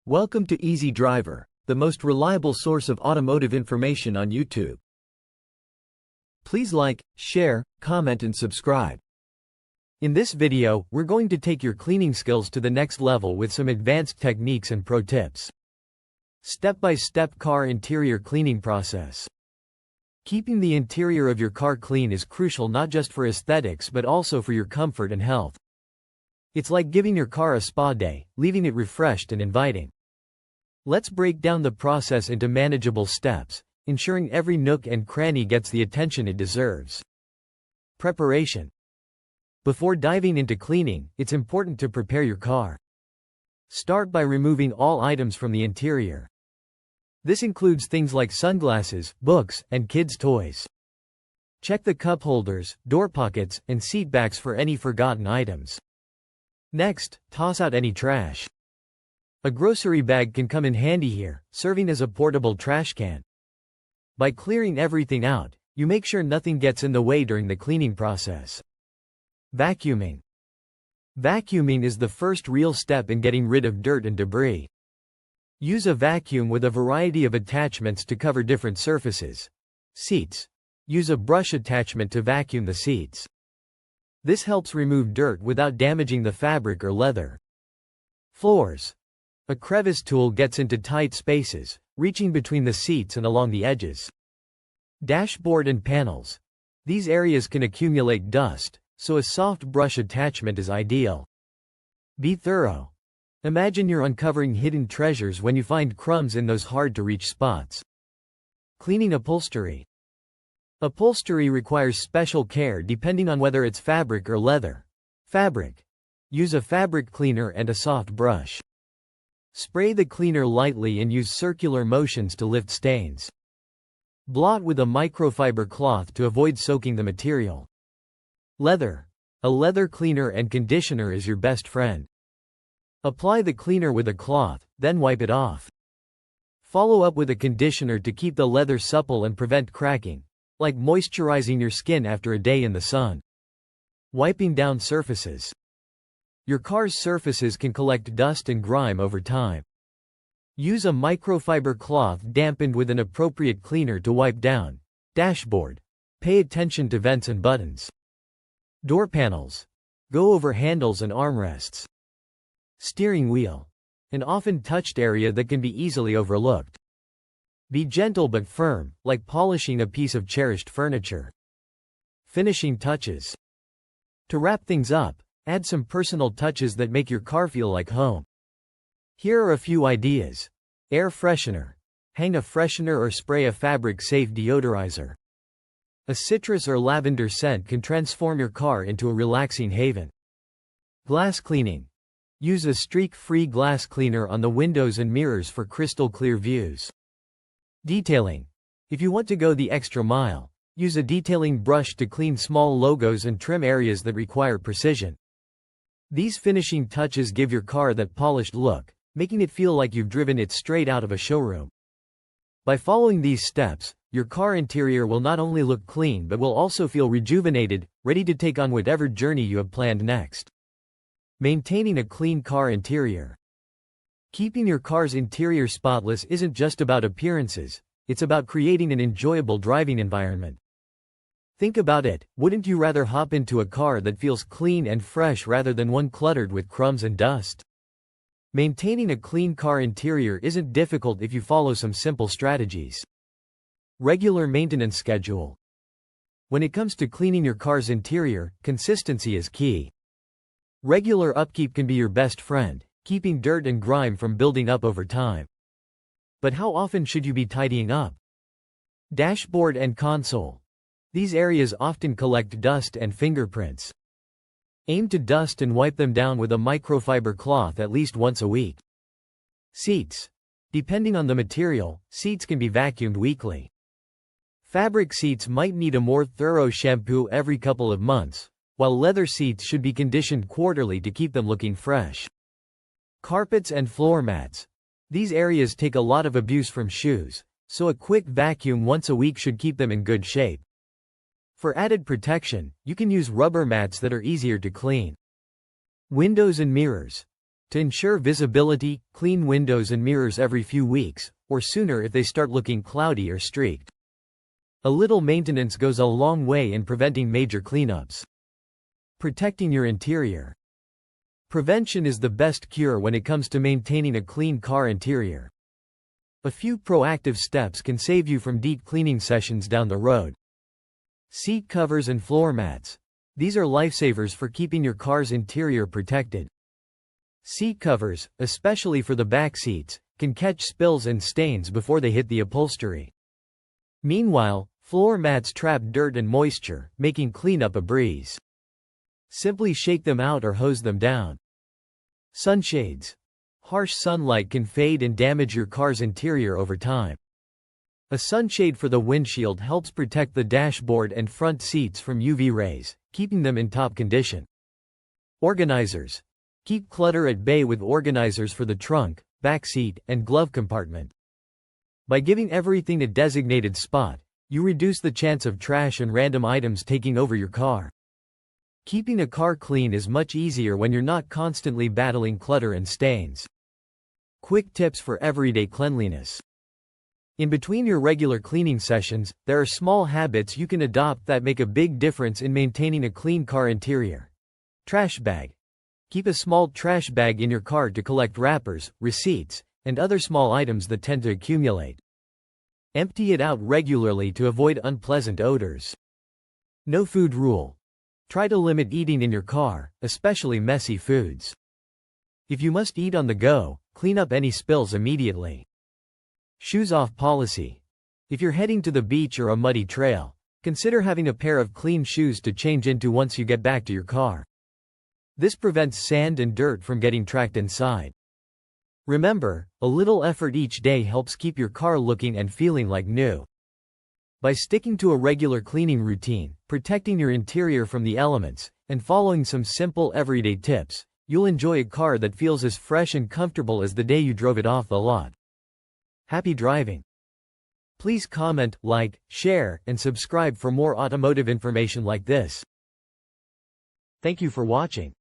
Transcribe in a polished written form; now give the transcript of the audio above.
Welcome to Easy Driver, the most reliable source of automotive information on YouTube. Please like, share, comment and subscribe. In this video, we're going to take your cleaning skills to the next level with some advanced techniques and pro tips. Step-by-step car interior cleaning process. Keeping the interior of your car clean is crucial not just for aesthetics but also for your comfort and health. It's like giving your car a spa day, leaving it refreshed and inviting. Let's break down the process into manageable steps, ensuring every nook and cranny gets the attention it deserves. Preparation. Before diving into cleaning, it's important to prepare your car. Start by removing all items from the interior. This includes things like sunglasses, books, and kids' toys. Check the cup holders, door pockets, and seat backs for any forgotten items. Next, toss out any trash. A grocery bag can come in handy here, serving as a portable trash can. By clearing everything out, you make sure nothing gets in the way during the cleaning process. Vacuuming. Vacuuming is the first real step in getting rid of dirt and debris. Use a vacuum with a variety of attachments to cover different surfaces. Seats. Use a brush attachment to vacuum the seats. This helps remove dirt without damaging the fabric or leather. Floors. A crevice tool gets into tight spaces, reaching between the seats and along the edges. Dashboard and panels. These areas can accumulate dust, so a soft brush attachment is ideal. Be thorough. Imagine you're uncovering hidden treasures when you find crumbs in those hard-to-reach spots. Cleaning upholstery. Upholstery requires special care depending on whether it's fabric or leather. Fabric. Use a fabric cleaner and a soft brush. Spray the cleaner lightly and use circular motions to lift stains. Blot with a microfiber cloth to avoid soaking the material. Leather. A leather cleaner and conditioner is your best friend. Apply the cleaner with a cloth, then wipe it off. Follow up with a conditioner to keep the leather supple and prevent cracking, like moisturizing your skin after a day in the sun. Wiping down surfaces. Your car's surfaces can collect dust and grime over time. Use a microfiber cloth dampened with an appropriate cleaner to wipe down. Dashboard. Pay attention to vents and buttons. Door panels. Go over handles and armrests. Steering wheel. An often touched area that can be easily overlooked. Be gentle but firm, like polishing a piece of cherished furniture. Finishing touches. To wrap things up, add some personal touches that make your car feel like home. Here are a few ideas. Air freshener. Hang a freshener or spray a fabric-safe deodorizer. A citrus or lavender scent can transform your car into a relaxing haven. Glass cleaning. Use a streak-free glass cleaner on the windows and mirrors for crystal-clear views. Detailing. If you want to go the extra mile, use a detailing brush to clean small logos and trim areas that require precision. These finishing touches give your car that polished look, making it feel like you've driven it straight out of a showroom. By following these steps, your car interior will not only look clean but will also feel rejuvenated, ready to take on whatever journey you have planned next. Maintaining a clean car interior. Keeping your car's interior spotless isn't just about appearances, it's about creating an enjoyable driving environment. Think about it, wouldn't you rather hop into a car that feels clean and fresh rather than one cluttered with crumbs and dust? Maintaining a clean car interior isn't difficult if you follow some simple strategies. Regular maintenance schedule. When it comes to cleaning your car's interior, consistency is key. Regular upkeep can be your best friend, keeping dirt and grime from building up over time. But how often should you be tidying up? Dashboard and console. These areas often collect dust and fingerprints. Aim to dust and wipe them down with a microfiber cloth at least once a week. Seats. Depending on the material, seats can be vacuumed weekly. Fabric seats might need a more thorough shampoo every couple of months, while leather seats should be conditioned quarterly to keep them looking fresh. Carpets and floor mats. These areas take a lot of abuse from shoes, so a quick vacuum once a week should keep them in good shape. For added protection, you can use rubber mats that are easier to clean. Windows and mirrors. To ensure visibility, clean windows and mirrors every few weeks, or sooner if they start looking cloudy or streaked. A little maintenance goes a long way in preventing major cleanups. Protecting your interior. Prevention is the best cure when it comes to maintaining a clean car interior. A few proactive steps can save you from deep cleaning sessions down the road. Seat covers and floor mats. These are lifesavers for keeping your car's interior protected. Seat covers, especially for the back seats, can catch spills and stains before they hit the upholstery. Meanwhile, floor mats trap dirt and moisture, making cleanup a breeze. Simply shake them out or hose them down. Sunshades. Harsh sunlight can fade and damage your car's interior over time. A sunshade for the windshield helps protect the dashboard and front seats from UV rays, keeping them in top condition. Organizers. Keep clutter at bay with organizers for the trunk, back seat, and glove compartment. By giving everything a designated spot, you reduce the chance of trash and random items taking over your car. Keeping a car clean is much easier when you're not constantly battling clutter and stains. Quick tips for everyday cleanliness. In between your regular cleaning sessions, there are small habits you can adopt that make a big difference in maintaining a clean car interior. Trash bag. Keep a small trash bag in your car to collect wrappers, receipts, and other small items that tend to accumulate. Empty it out regularly to avoid unpleasant odors. No food rule. Try to limit eating in your car, especially messy foods. If you must eat on the go, clean up any spills immediately. Shoes off policy. If you're heading to the beach or a muddy trail, consider having a pair of clean shoes to change into once you get back to your car. This prevents sand and dirt from getting trapped inside. Remember, a little effort each day helps keep your car looking and feeling like new. By sticking to a regular cleaning routine, protecting your interior from the elements, and following some simple everyday tips, you'll enjoy a car that feels as fresh and comfortable as the day you drove it off the lot. Happy driving! Please comment, like, share, and subscribe for more automotive information like this. Thank you for watching.